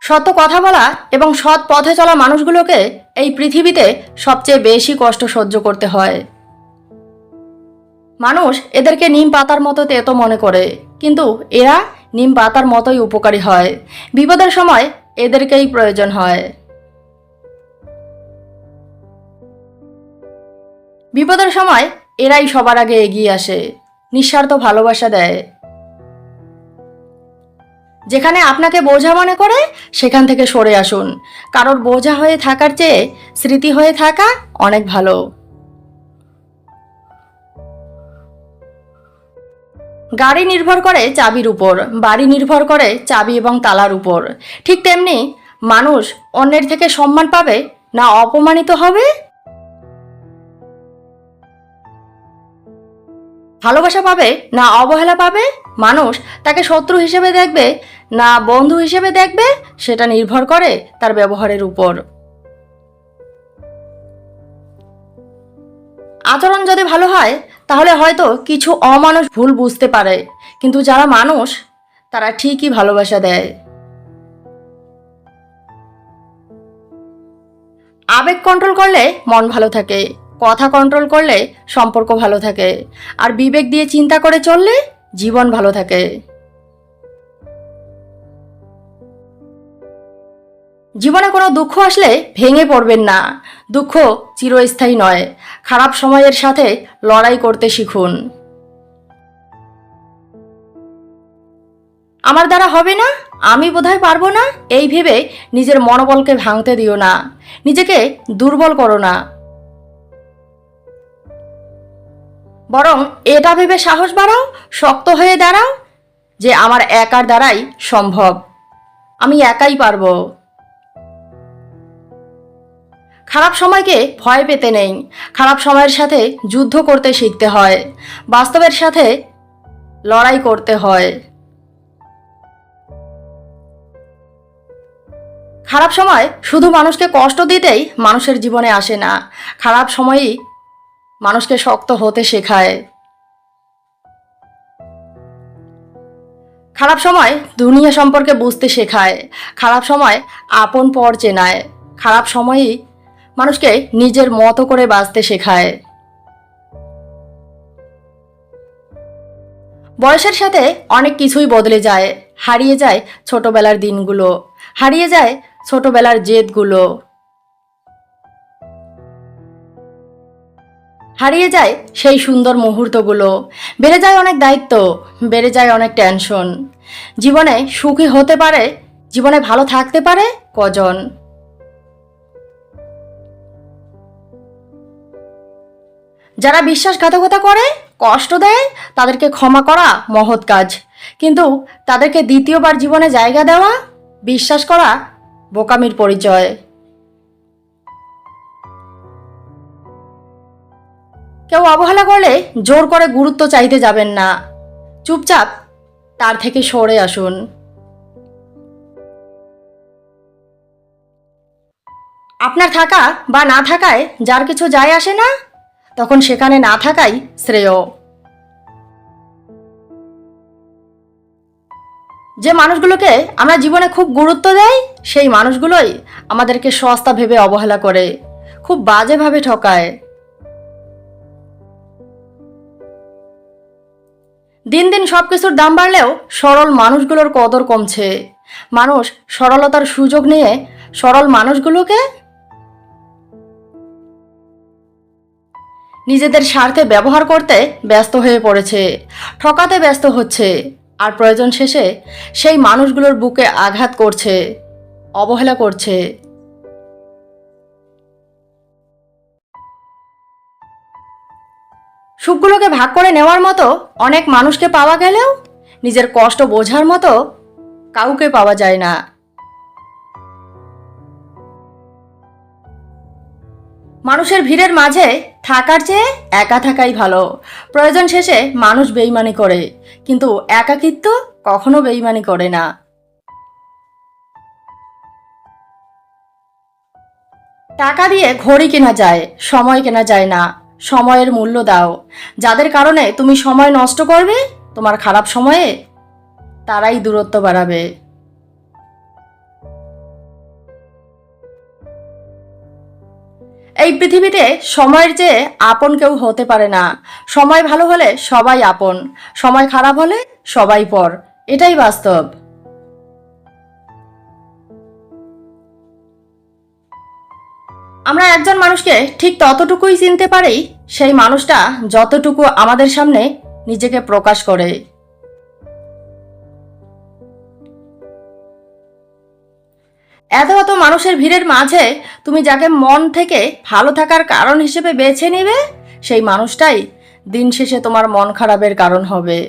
সত্য কথা বলা এবং সৎ পথে চলা মানুষগুলোকে এই পৃথিবীতে সবচেয়ে বেশি কষ্ট সহ্য করতে হয়। মানুষ এদেরকে নিম পাতার মতো তেতো মনে করে, কিন্তু এরা নিম পাতার মতোই উপকারী হয়। বিপদের সময় এদেরকেই প্রয়োজন হয়। বিপদের সময় এরাই সবার আগে এগিয়ে আসে, নিঃস্বার্থ ভালোবাসা দেয়। যেখানে আপনাকে বোঝা মনে করে সেখান থেকে সরে আসুন। কারোর বোঝা হয়ে থাকার চেয়ে স্মৃতি হয়ে থাকা অনেক ভালো। গাড়ি নির্ভর করে চাবির উপর, বাড়ি নির্ভর করে চাবি এবং তালার উপর। ঠিক তেমনি মানুষ অন্যের থেকে সম্মান পাবে না অপমানিত হবে, ভালোবাসা পাবে না অবহেলা পাবে, মানুষ তাকে শত্রু হিসেবে দেখবে না বন্ধু হিসেবে দেখবে, সেটা নির্ভর করে তার ব্যবহারের উপর। আচরণ যদি ভালো হয় তাহলে হয়তো কিছু অমানুষ ভুল বুঝতে পারে, কিন্তু যারা মানুষ তারা ঠিকই ভালোবাসা দেয়। আবেগ কন্ট্রোল করলে মন ভালো থাকে, কথা কন্ট্রোল করলে সম্পর্ক ভালো থাকে, আর বিবেক দিয়ে চিন্তা করে চললে জীবন ভালো থাকে। জীবনে কোনো দুঃখ আসলে ভেঙে পড়বেন না। দুঃখ চিরস্থায়ী নয়। খারাপ সময়ের সাথে লড়াই করতে শিখুন। আমার দ্বারা হবে না, আমি বোধহয় পারবো না, এই ভেবে নিজের মনোবলকে ভাঙতে দিও না। নিজেকে দুর্বল করো না, বরং এটা ভেবে সাহস বাড়াও, শক্ত হয়ে দাঁড়াও যে আমার একার দ্বারাই সম্ভব, আমি একাই পারবো। খারাপ সময়কে ভয় পেতে নেই। খারাপ সময়ের সাথে যুদ্ধ করতে শিখতে হয়, বাস্তবের সাথে লড়াই করতে হয়। খারাপ সময় শুধু মানুষকে কষ্ট দিতেই মানুষের জীবনে আসে না, খারাপ সময়ই মানুষকে শক্ত হতে শেখায়। খারাপ সময় দুনিয়া সম্পর্কে বুঝতে শেখায়, খারাপ সময় আপন পর চেনায়, খারাপ সময়ই মানুষকে নিজের মতো করে বাঁচতে শেখায়। বয়সের সাথে অনেক কিছুই বদলে যায়, হারিয়ে যায় ছোটবেলার দিনগুলো, হারিয়ে যায় ছোটবেলার জেদগুলো, হারিয়ে যায় সেই সুন্দর মুহূর্তগুলো, বেড়ে যায় অনেক দায়িত্ব, বেড়ে যায় অনেক টেনশন। জীবনে সুখী হতে পারে, জীবনে ভালো থাকতে পারে কজন? যারা বিশ্বাসঘাতকতা করে, কষ্ট দেয়, তাদেরকে ক্ষমা করা মহৎ কাজ, কিন্তু তাদেরকে দ্বিতীয়বার জীবনে জায়গা দেওয়া, বিশ্বাস করা বোকামির পরিচয়। কেউ অবহেলা করলে জোর করে গুরুত্ব চাইতে যাবেন না, চুপচাপ তার থেকে সরে আসুন। আপনার থাকা বা না থাকায় যার কিছু যায় আসে না, তখন সেখানে না থাকাই শ্রেয়। যে মানুষগুলোকে আমরা জীবনে খুব গুরুত্ব দেই, সেই মানুষগুলোই আমাদেরকে সস্তা ভেবে অবহেলা করে, খুব বাজেভাবে ঠকায়। দিন দিন সব কিছুর দাম বাড়লেও সরল মানুষগুলোর কদর কমছে। মানুষ সরলতার সুযোগ নিয়ে সরল মানুষগুলোকে নিজেদের স্বার্থে ব্যবহার করতে ব্যস্ত হয়ে পড়েছে, ঠকাতে ব্যস্ত হচ্ছে, আর প্রয়োজন শেষে সেই মানুষগুলোর বুকে আঘাত করছে, অবহেলা করছে। সুখগুলোকে ভাগ করে নেওয়ার মতো অনেক মানুষকে পাওয়া গেলেও নিজের কষ্ট বোঝার মতো কাউকে পাওয়া যায় না। মানুষের ভিড়ের মাঝে থাকার চেয়ে একা থাকাই ভালো। প্রয়োজন শেষে মানুষ বেইমানি করে, কিন্তু একাকিত্ব কখনো বেইমানি করে না। টাকা দিয়ে ঘড়ি কেনা যায়, সময় কেনা যায় না। সময়ের মূল্য দাও। যাদের কারণে তুমি সময় নষ্ট করবে তোমার খারাপ সময়ে, তারাই দূরত্ব বাড়াবে। এই পৃথিবীতে সময়ের চেয়ে আপন কেউ হতে পারে না। সময় ভালো হলে সবাই আপন, সময় খারাপ হলে সবাই পর। এটাই বাস্তব। আমরা একজন মানুষকে ঠিক ততটুকুই চিনতে পারি সেই মানুষটা যতটুকু আমাদের সামনে নিজেকে প্রকাশ করে। এত এত মানুষের ভিড়ের মাঝে তুমি যাকে মন থেকে ভালো থাকার কারণ হিসেবে বেছে নিবে, সেই মানুষটাই দিন শেষে তোমার মন খারাপের কারণ হবে।